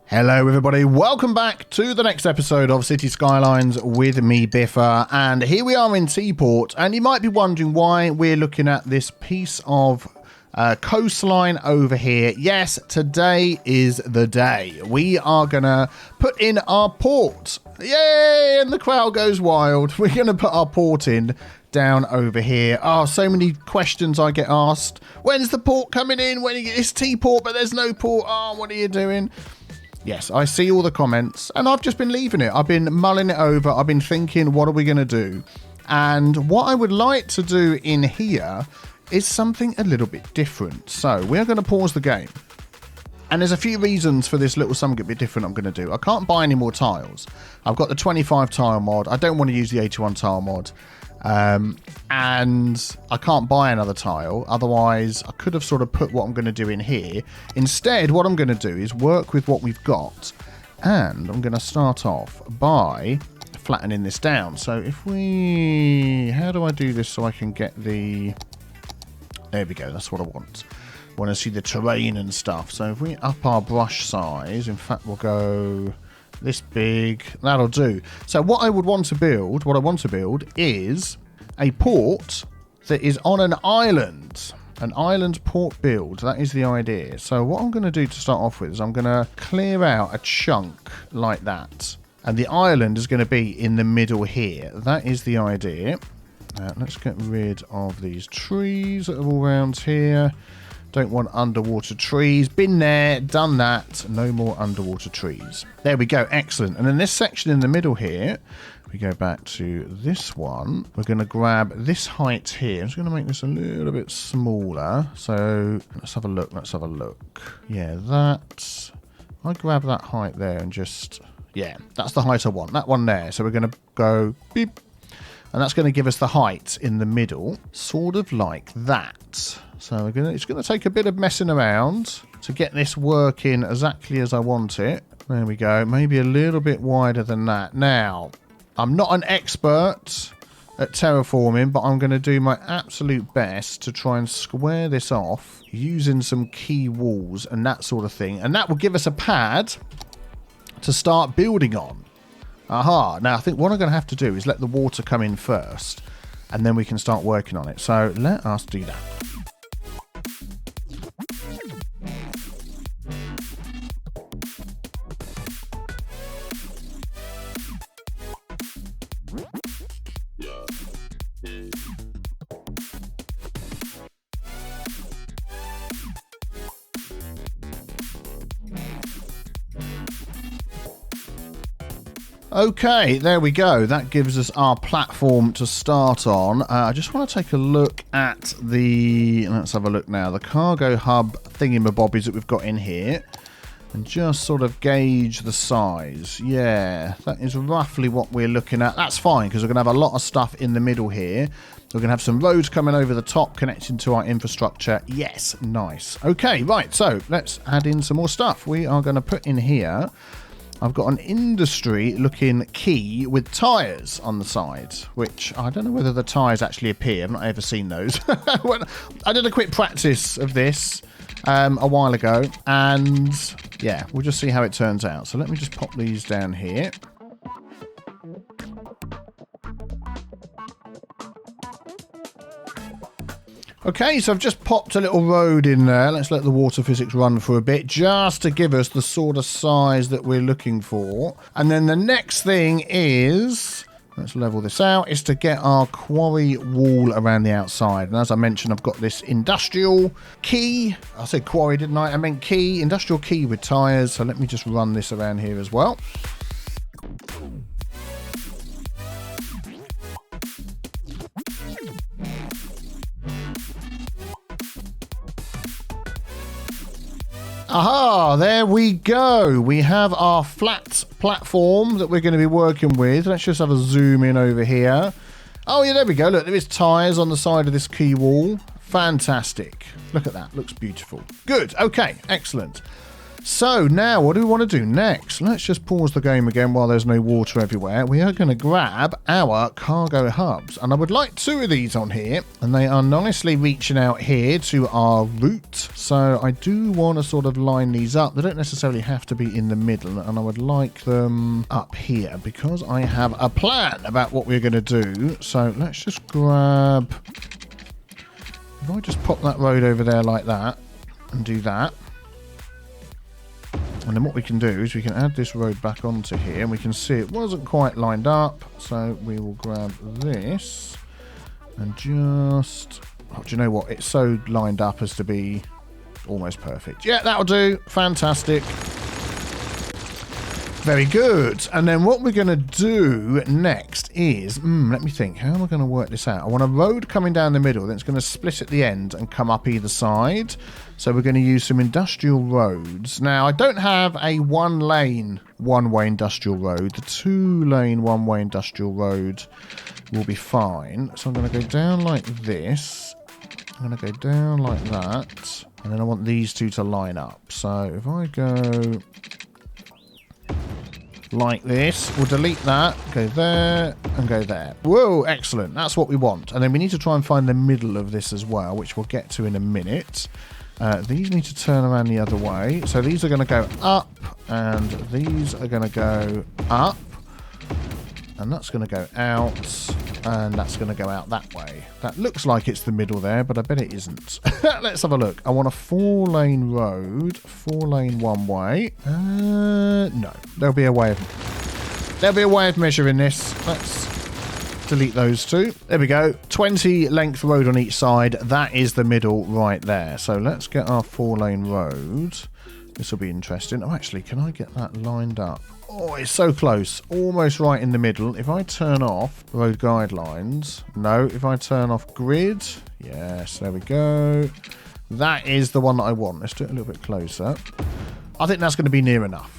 Hello everybody, welcome back to the next episode of Cities Skylines with me, Biffa, and here we are in Teaport, and you might be wondering why we're looking at this piece of coastline over here. Yes, today is the day. We are gonna put in our port. Yay! And the crowd goes wild. We're gonna put our port in down over here. Oh, so many questions I get asked. When's the port coming in? When you get this Teaport, but there's no port. Oh, what are you doing? Yes, I see all the comments, and I've just been leaving it. I've been mulling it over. I've been thinking, what are we going to do? And what I would like to do in here is something a little bit different. So we're going to pause the game. And there's a few reasons for this little something a bit different I'm going to do. I can't buy any more tiles. I've got the 25 tile mod. I don't want to use the 81 tile mod. And I can't buy another tile, otherwise I could have sort of put what I'm going to do in here. Instead, what I'm going to do is work with what we've got, and I'm going to start off by flattening this down. So if we, how do I do this so I can get the, there we go, that's what I want. I want to see the terrain and stuff. So if we up our brush size, in fact we'll go this big, that'll do. So what I would want to build, is a port that is on an island port build. That is the idea. So what I'm going to do to start off with is I'm going to clear out a chunk like that, and the island is going to be in the middle here. That is the idea. Let's get rid of these trees that are all around here. Don't want underwater trees. Been there, done that. No more underwater trees. There we go. Excellent. And in this section in the middle here, we go back to this one. We're going to grab this height here. I'm just going to make this a little bit smaller. So let's have a look. Let's have a look. Yeah, that. I grab that height there and just, yeah, that's the height I want. That one there. So we're going to go beep. And that's going to give us the height in the middle, sort of like that. So it's going to take a bit of messing around to get this working exactly as I want it. There we go. Maybe a little bit wider than that. Now, I'm not an expert at terraforming, but I'm going to do my absolute best to try and square this off using some key walls and that sort of thing. And that will give us a pad to start building on. Aha. Now, I think what I'm going to have to do is let the water come in first, and then we can start working on it. So let us do that. Okay, there we go. That gives us our platform to start on. I just want to take a look at the, let's have a look now, the cargo hub thingamabobbies that we've got in here, and just sort of gauge the size. Yeah, that is roughly what we're looking at. That's fine, because we're going to have a lot of stuff in the middle here. We're going to have some roads coming over the top connecting to our infrastructure. Yes, nice. Okay, right, so let's add in some more stuff. We are going to put in here, I've got an industry looking key with tyres on the side, which I don't know whether the tyres actually appear. I've not ever seen those. I did a quick practice of this a while ago, and yeah, we'll just see how it turns out. So let me just pop these down here. Okay, so I've just popped a little road in there. Let's let the water physics run for a bit, just to give us the sort of size that we're looking for. And then the next thing is, let's level this out, is to get our quarry wall around the outside. And as I mentioned, I've got this industrial key. I said quarry, didn't I? I meant key, industrial key with tyres. So let me just run this around here as well. Aha, there we go. We have our flat platform that we're going to be working with. Let's just have a zoom in over here. Oh, yeah, there we go. Look, there is tyres on the side of this key wall. Fantastic. Look at that. Looks beautiful. Good. Okay, excellent. So now what do we want to do next? Let's just pause the game again while there's no water everywhere. We are going to grab our cargo hubs, and I would like 2 of these on here, and they are nicely reaching out here to our route. So I do want to sort of line these up. They don't necessarily have to be in the middle, and I would like them up here because I have a plan about what we're going to do. So let's just grab... If I just pop that road over there like that and do that. And then what we can do is we can add this road back onto here, and we can see it wasn't quite lined up. So we will grab this and just... Oh, do you know what? It's so lined up as to be almost perfect. Yeah, that'll do. Fantastic. Very good. And then what we're going to do next is... let me think. How am I going to work this out? I want a road coming down the middle. Then it's going to split at the end and come up either side. So we're going to use some industrial roads. Now, I don't have a one-lane, one-way industrial road. The 2-lane, one-way industrial road will be fine. So I'm going to go down like this. I'm going to go down like that. And then I want these 2 to line up. So if I go... like this, we'll delete that, go there and go there. Whoa, excellent, that's what we want. And then we need to try and find the middle of this as well, which we'll get to in a minute. These need to turn around the other way, so these are going to go up and these are going to go up, and that's going to go out, and that's going to go out that way. That looks like it's the middle there, but I bet it isn't. Let's have a look. I want a 4-lane road, 4-lane one-way. No, there'll be a way of measuring this. Let's delete those 2. There we go. 20 length road on each side. That is the middle right there. So let's get our 4-lane road. This will be interesting. Oh, actually, can I get that lined up? Oh, it's so close. Almost right in the middle. If I turn off road guidelines. No, if I turn off grid. Yes, there we go. That is the one that I want. Let's do it a little bit closer. I think that's going to be near enough.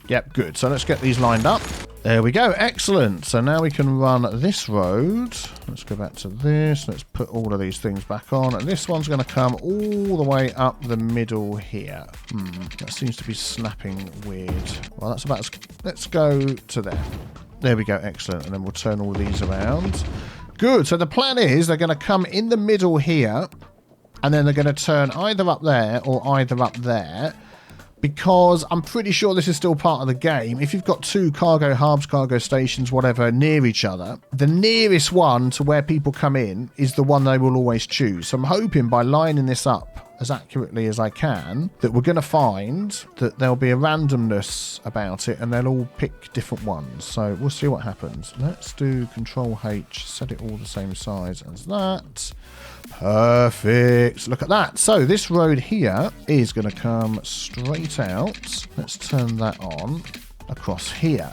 Yep, good. So let's get these lined up. There we go. Excellent. So now we can run this road. Let's go back to this. Let's put all of these things back on. And this one's going to come all the way up the middle here. That seems to be snapping weird. Well, that's about as... Let's go to there. There we go. Excellent. And then we'll turn all these around. Good. So the plan is they're going to come in the middle here. And then they're going to turn either up there or either up there. Because I'm pretty sure this is still part of the game. If you've got 2 cargo hubs, cargo stations, whatever, near each other, the nearest one to where people come in is the one they will always choose. So I'm hoping by lining this up as accurately as I can that we're going to find that there'll be a randomness about it and they'll all pick different ones. So we'll see what happens. Let's do Control H, set it all the same size as that. Perfect. Look at that. So this road here is going to come straight out. Let's turn that on across here.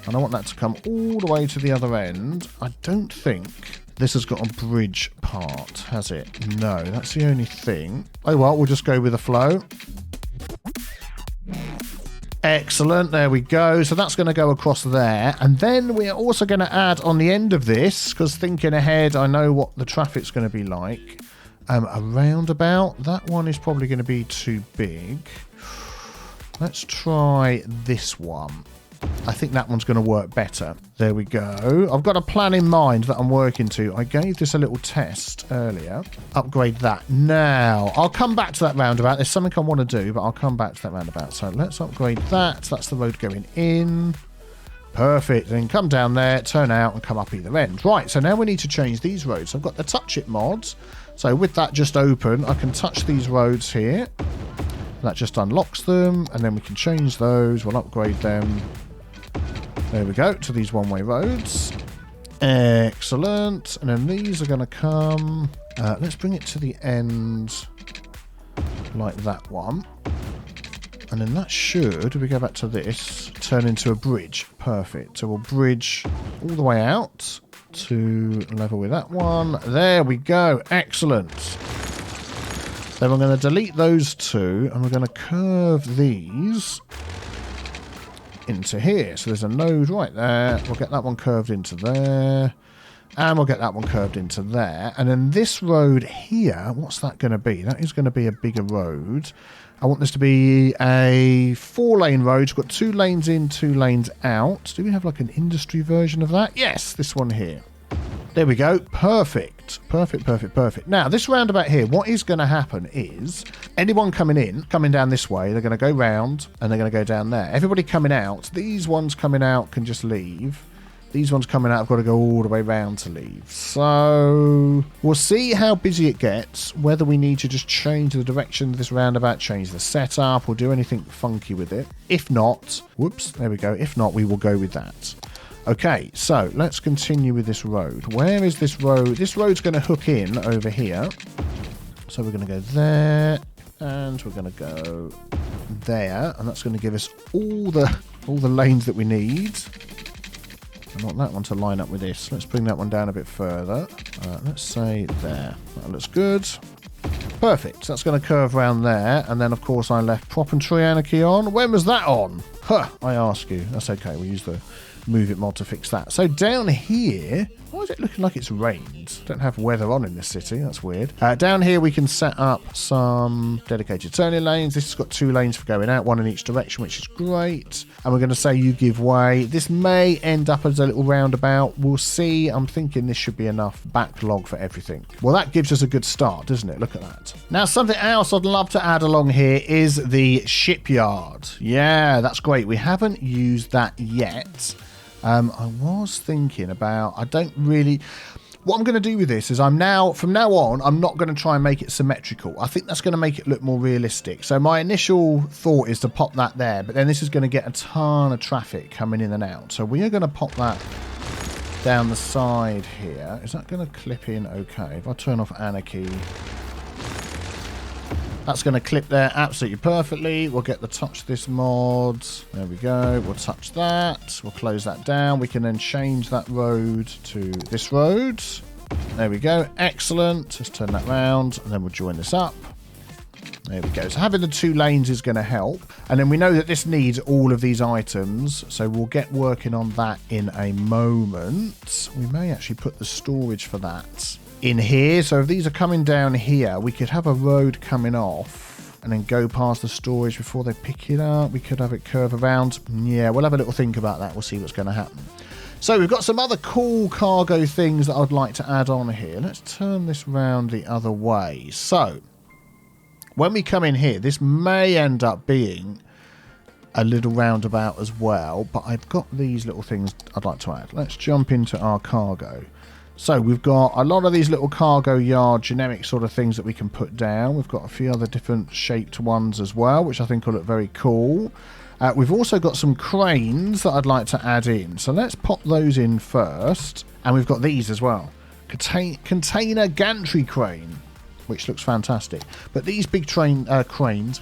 And I want that to come all the way to the other end. I don't think this has got a bridge part, has it? No, that's the only thing. Oh, well, we'll just go with the flow. Excellent, there we go. So that's going to go across there. And then we're also going to add on the end of this, because thinking ahead, I know what the traffic's going to be like. A roundabout. That one is probably going to be too big. Let's try this one. I think that one's going to work better. There we go. I've got a plan in mind that I'm working to. I gave this a little test earlier. Upgrade that. Now, I'll come back to that roundabout. There's something I want to do, but I'll come back to that roundabout. So let's upgrade that. That's the road going in. Perfect. Then come down there, turn out, and come up either end. Right, so now we need to change these roads. I've got the touch it mods. So with that just open, I can touch these roads here. That just unlocks them, and then we can change those. We'll upgrade them. There we go, to these one-way roads. Excellent. And then these are going to come... let's bring it to the end like that one. And then that should, if we go back to this, turn into a bridge. Perfect. So we'll bridge all the way out to level with that one. There we go. Excellent. Then we're going to delete those 2, and we're going to curve these into here. So there's a node right there. We'll get that one curved into there. And we'll get that one curved into there. And then this road here, what's that going to be? That is going to be a bigger road. I want this to be a 4-lane road. We've got 2 lanes in, 2 lanes out. Do we have like an industry version of that? Yes, this one here. There we go. Perfect. Perfect, perfect, perfect. Now, this roundabout here, what is going to happen is anyone coming down this way, they're going to go round and they're going to go down there. Everybody coming out, these ones coming out can just leave. These ones coming out have got to go all the way round to leave. So we'll see how busy it gets, whether we need to just change the direction of this roundabout, change the setup, or do anything funky with it. If not, whoops, there we go. If not, we will go with that. Okay, so let's continue with this road. Where is this road? This road's going to hook in over here. So we're going to go there, and we're going to go there, and that's going to give us all the lanes that we need. I want that one to line up with this. Let's bring that one down a bit further. Let's say there. That looks good. Perfect. So that's going to curve around there. And then, of course, I left Prop and Tree Anarchy on. When was that on? Huh, I ask you. That's okay. We'll use the Move It mod to fix that. So down here, why is it looking like it's rained? Don't have weather on in this city. That's weird. Down here, we can set up some dedicated turning lanes. This has got 2 lanes for going out, 1 in each direction, which is great. And we're going to say you give way. This may end up as a little roundabout. We'll see. I'm thinking this should be enough backlog for everything. Well, that gives us a good start, doesn't it? Look at that. Now, something else I'd love to add along here is the shipyard. Yeah, that's great. We haven't used that yet. I was thinking about, what I'm going to do with this is from now on, I'm not going to try and make it symmetrical. I think that's going to make it look more realistic. So my initial thought is to pop that there, but then this is going to get a ton of traffic coming in and out. So we are going to pop that down the side here. Is that going to clip in okay? If I turn off Anarchy, that's going to clip there absolutely perfectly. We'll get the touch this mod. There we go. We'll touch that. We'll close that down. We can then change that road to this road. There we go. Excellent. Just turn that round and then we'll join this up. There we go. So having the 2 lanes is going to help. And then we know that this needs all of these items. So we'll get working on that in a moment. We may actually put the storage for that in here. So if these are coming down here, we could have a road coming off and then go past the storage before they pick it up. We could have it curve around. Yeah, we'll have a little think about that. We'll see what's going to happen. So we've got some other cool cargo things that I'd like to add on here. Let's turn this round the other way. So when we come in here, this may end up being a little roundabout as well, but I've got these little things I'd like to add. Let's jump into our cargo. So we've got a lot of these little cargo yard generic sort of things that we can put down. We've got a few other different shaped ones as well, which I think will look very cool. We've also got some cranes that I'd like to add in. So let's pop those in first. And we've got these as well. Container gantry crane, which looks fantastic. But these big cranes, I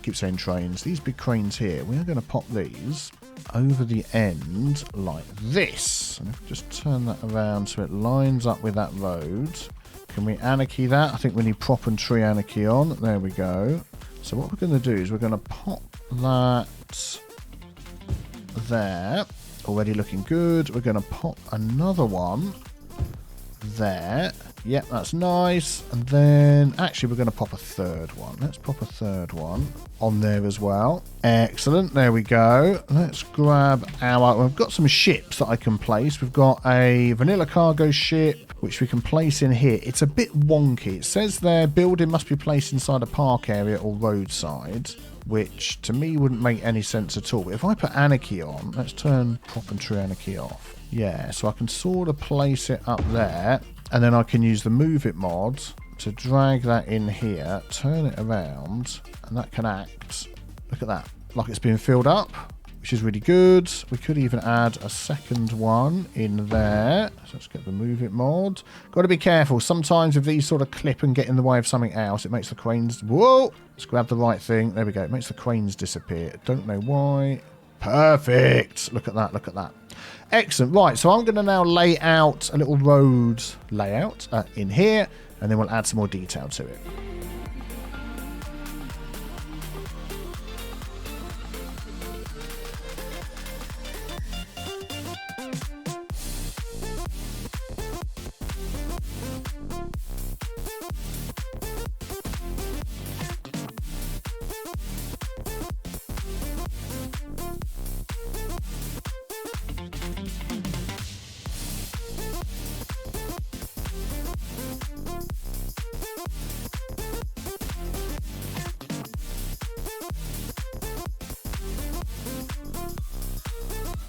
keep saying trains, these big cranes here, we're going to pop these over the end like this. And if we just turn that around so it lines up with that road. Can we anarchy that? I think we need prop and tree anarchy on. There we go. So what we're going to do is we're going to pop that there. Already looking good. We're going to pop another one there. Yep, that's nice. And then actually we're going to pop a third one. Let's pop a third one on there as well. Excellent. There we go. Let's grab we've got some ships that I can place. We've got a vanilla cargo ship which we can place in here. It's a bit wonky. It says there building must be placed inside a park area or roadside, which to me wouldn't make any sense at all. But if I put anarchy on, let's turn prop and tree anarchy off. Yeah, so I can sort of place it up there. And then I can use the Move It mod to drag that in here, turn it around, and that can act, look at that, like it's been filled up, which is really good. We could even add a second one in there. So let's get the Move It mod. Got to be careful. Sometimes if these sort of clip and get in the way of something else, it makes the cranes, whoa, let's grab the right thing. There we go. It makes the cranes disappear. Don't know why. Perfect. Look at that. Look at that. Excellent. Right, so I'm going to now lay out a little road layout in here, and then we'll add some more detail to it.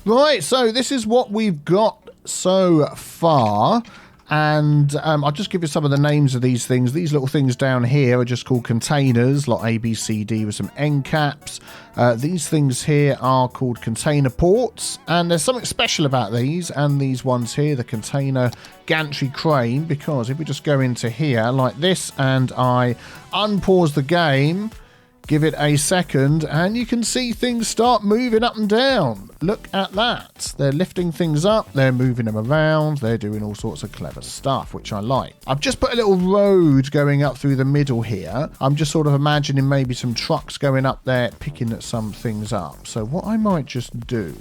Right, so this is what we've got so far. And I'll just give you some of the names of these things. These little things down here are just called containers, like A, B, C, D with some end caps. These things here are called container ports. And there's something special about these and these ones here, the container gantry crane, because if we just go into here like this and I unpause the game, give it a second, and you can see things start moving up and down. Look at that. They're lifting things up, they're moving them around, they're doing all sorts of clever stuff, which I like. I've just put a little road going up through the middle here. I'm just sort of imagining maybe some trucks going up there, picking some things up. So what I might just do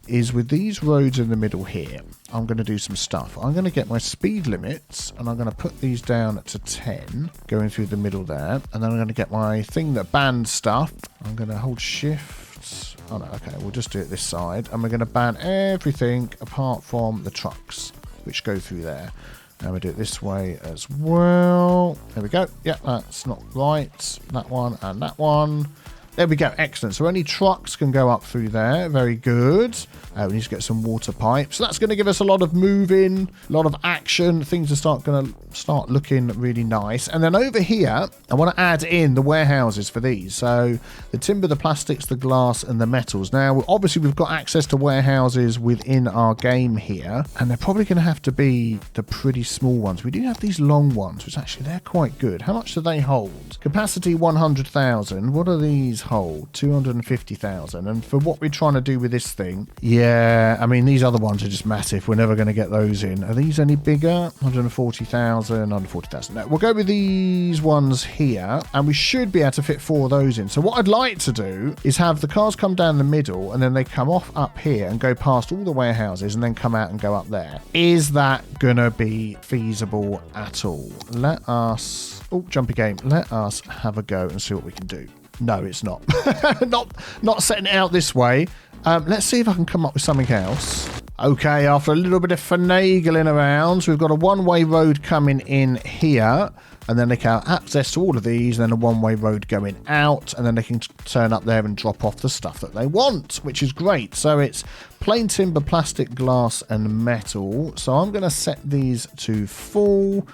is with these roads in the middle here, I'm going to do some stuff. I'm going to get my speed limits and I'm going to put these down to 10 going through the middle there. And then I'm going to get my thing that bans stuff. I'm going to hold shift. Oh no, okay, we'll just do it this side. And we're going to ban everything apart from the trucks, which go through there. And we do it this way as well. There we go. Yeah, that's not right. That one and that one. There we go. Excellent. So only trucks can go up through there. Very good. We need to get some water pipes. So that's going to give us a lot of moving, a lot of action. Things are going to start looking really nice. And then over here, I want to add in the warehouses for these. So the timber, the plastics, the glass, and the metals. Now, obviously, we've got access to warehouses within our game here. And they're probably going to have to be the pretty small ones. We do have these long ones, which actually they're quite good. How much do they hold? Capacity 100,000. What are these hold? 250,000. And for what we're trying to do with this thing, yeah, I mean, these other ones are just massive. We're never going to get those in. Are these any bigger? 140,000, 140,000. No, we'll go with these ones here, and we should be able to fit 4 of those in. So what I'd like to do is have the cars come down the middle, and then they come off up here and go past all the warehouses and then come out and go up there. Is that going to be feasible at all? Let us... Oh, jumpy game. Let us have a go and see what we can do. No, it's not. not setting it out this way. Let's see if I can come up with something else. Okay, after a little bit of finagling around, so we've got a one-way road coming in here, and then they can have access to all of these, and then a one-way road going out, and then they can turn up there and drop off the stuff that they want, which is great. So it's plain timber, plastic, glass, and metal. So I'm going to set these to full.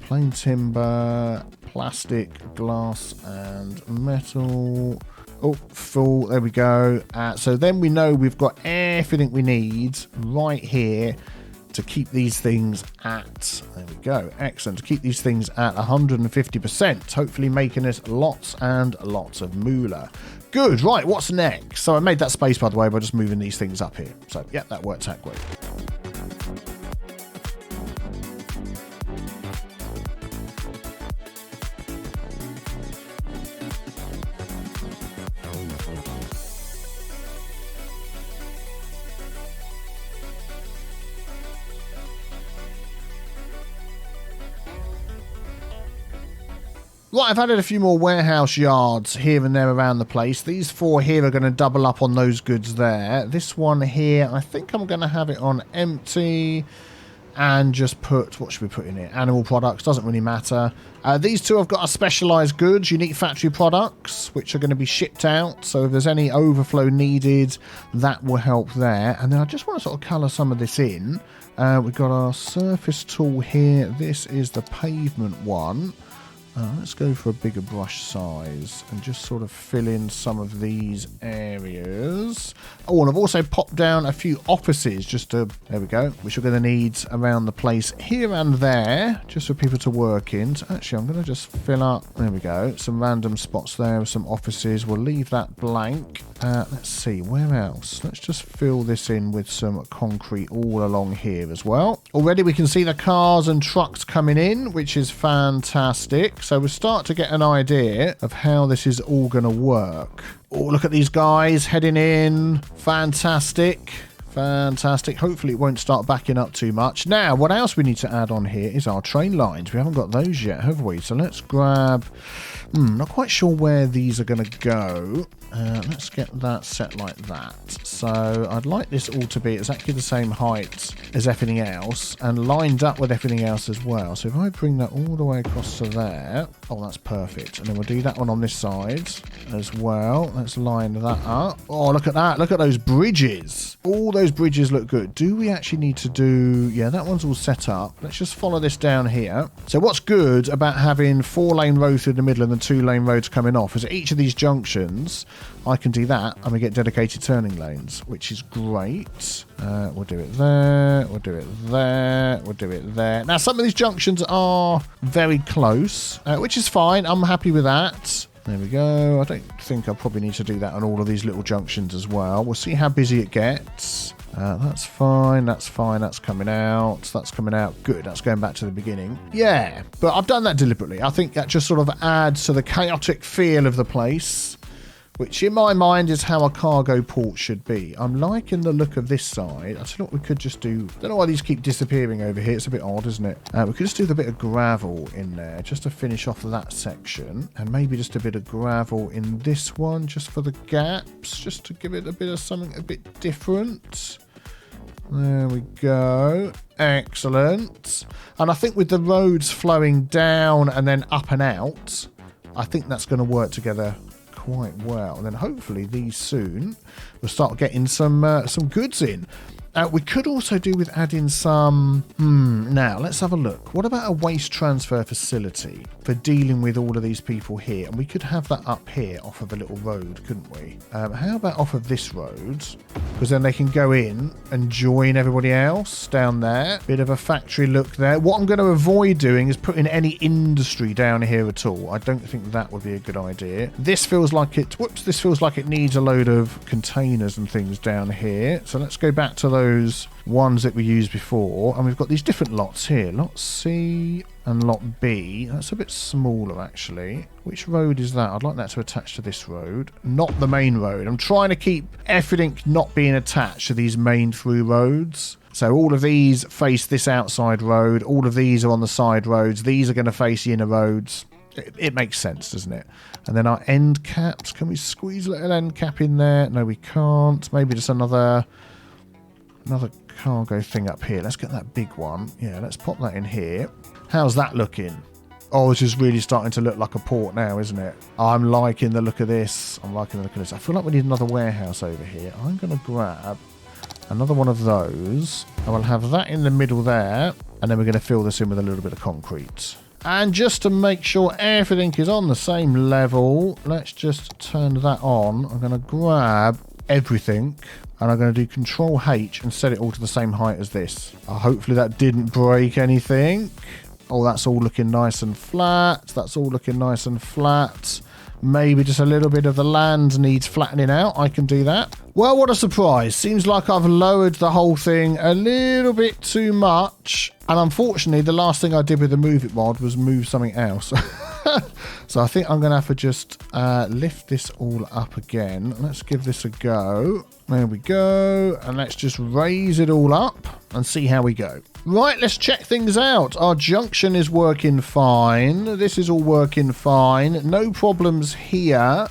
Plain timber, plastic, glass, and metal. Oh, full. There we go. So then we know we've got everything we need right here to keep these things at, there we go, excellent, to keep these things at 150%, hopefully making us lots and lots of moolah. Good, right, what's next? So I made that space, by the way, by just moving these things up here. So, yeah, that worked out great. Right, I've added a few more warehouse yards here and there around the place. These 4 here are going to double up on those goods there. This one here, I think I'm going to have it on empty and just put, what should we put in here? Animal products, doesn't really matter. These 2 have got a specialised goods, unique factory products, which are going to be shipped out. So if there's any overflow needed, that will help there. And then I just want to sort of colour some of this in. We've got our surface tool here. This is the pavement one. Let's go for a bigger brush size and just sort of fill in some of these areas. Oh, and I've also popped down a few offices just to, there we go, which we're going to need around the place here and there, just for people to work in. So actually, I'm going to just fill up, there we go, some random spots there with some offices. We'll leave that blank. Let's see, where else? Let's just fill this in with some concrete all along here as well. Already we can see the cars and trucks coming in, which is fantastic. So we'll start to get an idea of how this is all going to work. Oh, look at these guys heading in. Fantastic. Fantastic. Hopefully it won't start backing up too much. Now, what else we need to add on here is our train lines. We haven't got those yet, have we? So let's grab... not quite sure where these are going to go. Let's get that set like that. So I'd like this all to be exactly the same height as everything else and lined up with everything else as well. So if I bring that all the way across to there, oh, that's perfect. And then we'll do that one on this side as well. Let's line that up. Oh, look at that. Look at those bridges. All those bridges look good. Do we actually need to do... Yeah, that one's all set up. Let's just follow this down here. So what's good about having 4-lane roads through the middle and the 2-lane roads coming off is at each of these junctions, I can do that and we get dedicated turning lanes, which is great. We'll do it there. We'll do it there. We'll do it there. Now, some of these junctions are very close, which is fine. I'm happy with that. There we go. I don't think I'll probably need to do that on all of these little junctions as well. We'll see how busy it gets. That's fine. That's fine. That's coming out. That's coming out. Good. That's going back to the beginning. Yeah, but I've done that deliberately. I think that just sort of adds to the chaotic feel of the place, which in my mind is how a cargo port should be. I'm liking the look of this side. I don't know what we could just do. I don't know why these keep disappearing over here. It's a bit odd, isn't it? We could just do the bit of gravel in there just to finish off that section. And maybe just a bit of gravel in this one just for the gaps, just to give it a bit of something a bit different. There we go. Excellent. And I think with the roads flowing down and then up and out, I think that's going to work together quite well. And then hopefully these soon we'll start getting some goods in. We could also do with adding some... Now, let's have a look. What about a waste transfer facility for dealing with all of these people here? And we could have that up here off of a little road, couldn't we? How about off of this road? Because then they can go in and join everybody else down there. Bit of a factory look there. What I'm going to avoid doing is putting any industry down here at all. I don't think that would be a good idea. This feels like it... Whoops, this feels like it needs a load of containers and things down here. So let's go back to those ones that we used before, and we've got these different lots here, lot C and lot B. That's a bit smaller actually. Which road is that? I'd like that to attach to this road, not the main road. I'm trying to keep everything not being attached to these main through roads. So all of these face this outside road, all of these are on the side roads, these are going to face the inner roads. It makes sense, doesn't it? And then our end caps, can we squeeze a little end cap in there? No, we can't. Maybe just another cargo thing up here. Let's get that big one. Yeah, let's pop that in here. How's that looking? Oh, it's just really starting to look like a port now, isn't it? I'm liking the look of this. I'm liking the look of this. I feel like we need another warehouse over here. I'm going to grab another one of those. And we'll have that in the middle there. And then we're going to fill this in with a little bit of concrete. And just to make sure everything is on the same level, let's just turn that on. I'm going to grab everything. And I'm going to do Control H and set it all to the same height as this. Hopefully that didn't break anything. Oh, that's all looking nice and flat. That's all looking nice and flat. Maybe just a little bit of the land needs flattening out. I can do that. Well, what a surprise. Seems like I've lowered the whole thing a little bit too much. And unfortunately, the last thing I did with the Move It mod was move something else. So I think I'm going to have to just lift this all up again. Let's give this a go. There we go. And let's just raise it all up and see how we go. Right, let's check things out. Our junction is working fine. This is all working fine. No problems here.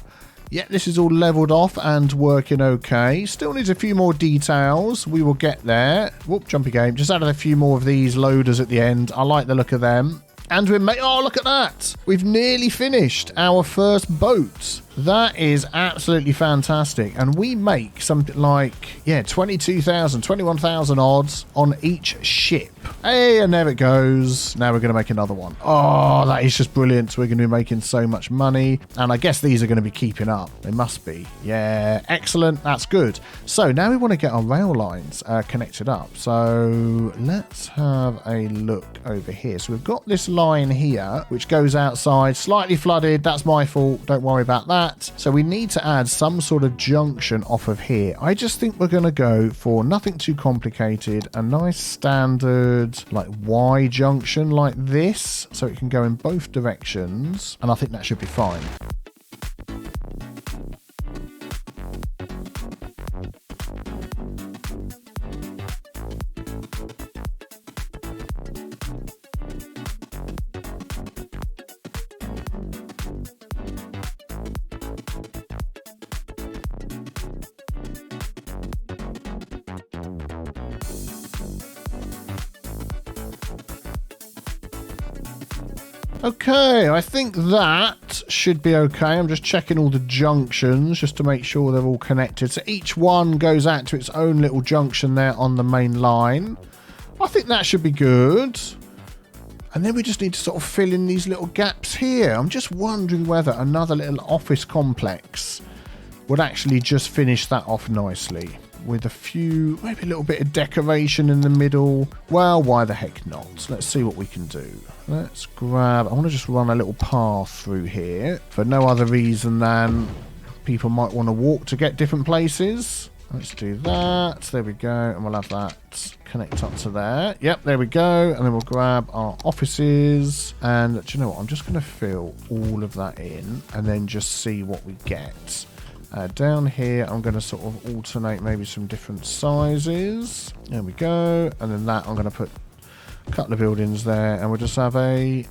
Yeah, this is all leveled off and working okay. Still needs a few more details. We will get there. Whoop, jumpy game. Just added a few more of these loaders at the end. I like the look of them. And we're oh, look at that. We've nearly finished our first boat. That is absolutely fantastic. And we make something like, yeah, 22,000, 21,000 odds on each ship. Hey, and there it goes. Now we're going to make another one. Oh, that is just brilliant. We're going to be making so much money. And I guess these are going to be keeping up. They must be. Yeah, excellent. That's good. So now we want to get our rail lines connected up. So let's have a look over here. So we've got this line here, which goes outside, slightly flooded. That's my fault. Don't worry about that. So we need to add some sort of junction off of here. I just think we're going to go for nothing too complicated. A nice standard like Y junction like this. So it can go in both directions. And I think that should be fine. Okay, I think that should be okay. I'm just checking all the junctions just to make sure they're all connected. So each one goes out to its own little junction there on the main line. I think that should be good. And then we just need to sort of fill in these little gaps here. I'm just wondering whether another little office complex would actually just finish that off nicely. With a few, maybe a little bit of decoration in the middle. Well, why the heck not? Let's see what we can do. Let's grab, I want to just run a little path through here for no other reason than people might want to walk to get different places. Let's do that. There we go. And we'll have that connect up to there. Yep, there we go. And then we'll grab our offices. And do you know what? I'm just going to fill all of that in and then just see what we get. Down here, I'm going to sort of alternate maybe some different sizes. There we go. And then that, I'm going to put a couple of buildings there. And we'll just have a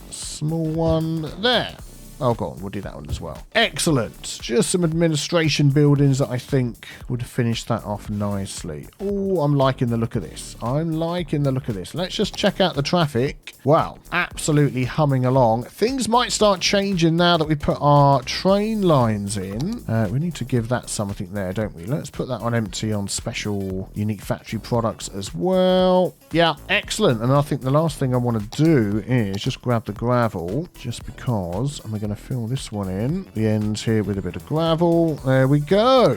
small one there. Oh, go on. We'll do that one as well. Excellent. Just some administration buildings that I think would finish that off nicely. Oh, I'm liking the look of this. I'm liking the look of this. Let's just check out the traffic. Wow. Absolutely humming along. Things might start changing now that we put our train lines in. We need to give that something there, don't we? Let's put that on empty on special unique factory products as well. Yeah, excellent. And I think the last thing I want to do is just grab the gravel just because I'm going to fill this one in. The ends here with a bit of gravel. There we go.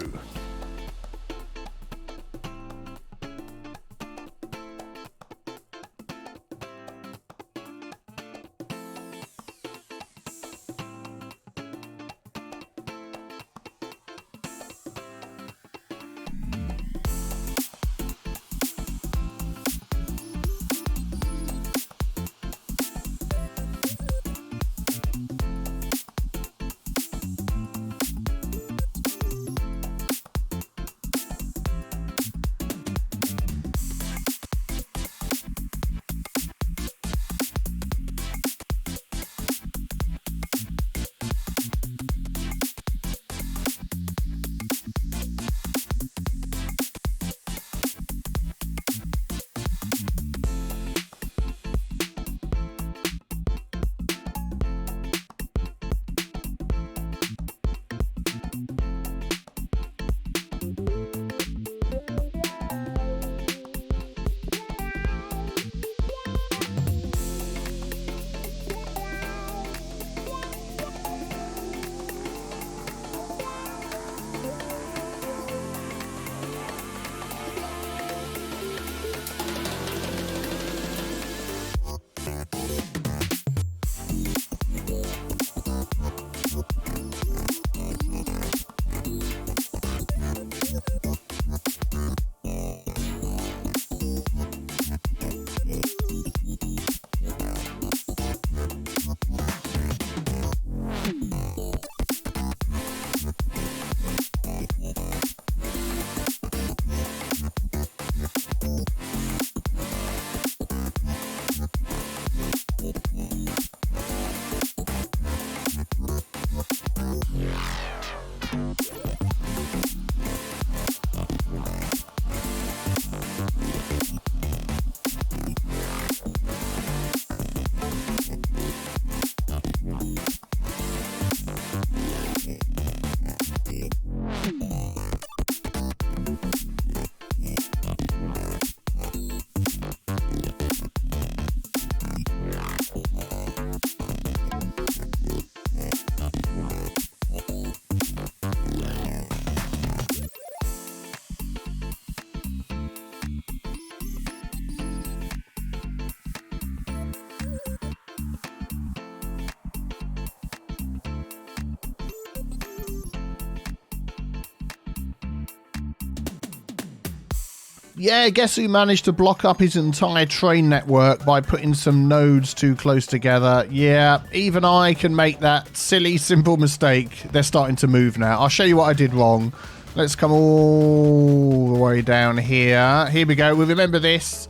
Yeah, guess who managed to block up his entire train network by putting some nodes too close together? Yeah, even I can make that silly, simple mistake. They're starting to move now. I'll show you what I did wrong. Let's come all the way down here. Here we go. We remember this.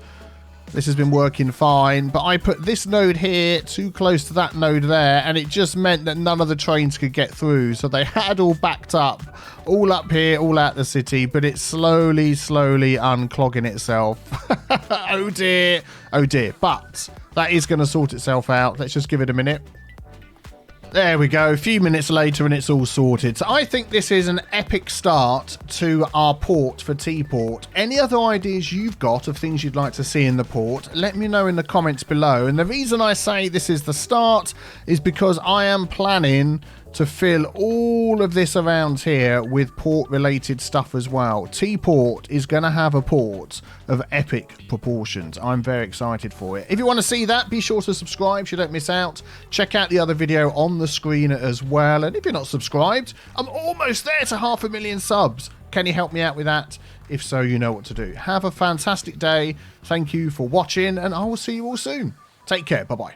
This has been working fine, but I put this node here too close to that node there, and it just meant that none of the trains could get through. So they had all backed up, all up here, all out the city, but it's slowly unclogging itself. Oh dear. Oh dear. But that is going to sort itself out. Let's just give it a minute. There we go. A few minutes later and it's all sorted. So I think this is an epic start to our port for Teaport. Any other ideas you've got of things you'd like to see in the port, let me know in the comments below. And the reason I say this is the start is because I am planning to fill all of this around here with port related stuff as well. Teaport is going to have a port of epic proportions. I'm very excited for it. If you want to see that, be sure to subscribe so you don't miss out. Check out the other video on the screen as well. And if you're not subscribed, I'm almost there to 500,000 subs. Can you help me out with that? If so, you know what to do. Have a fantastic day. Thank you for watching and I will see you all soon. Take care. Bye-bye.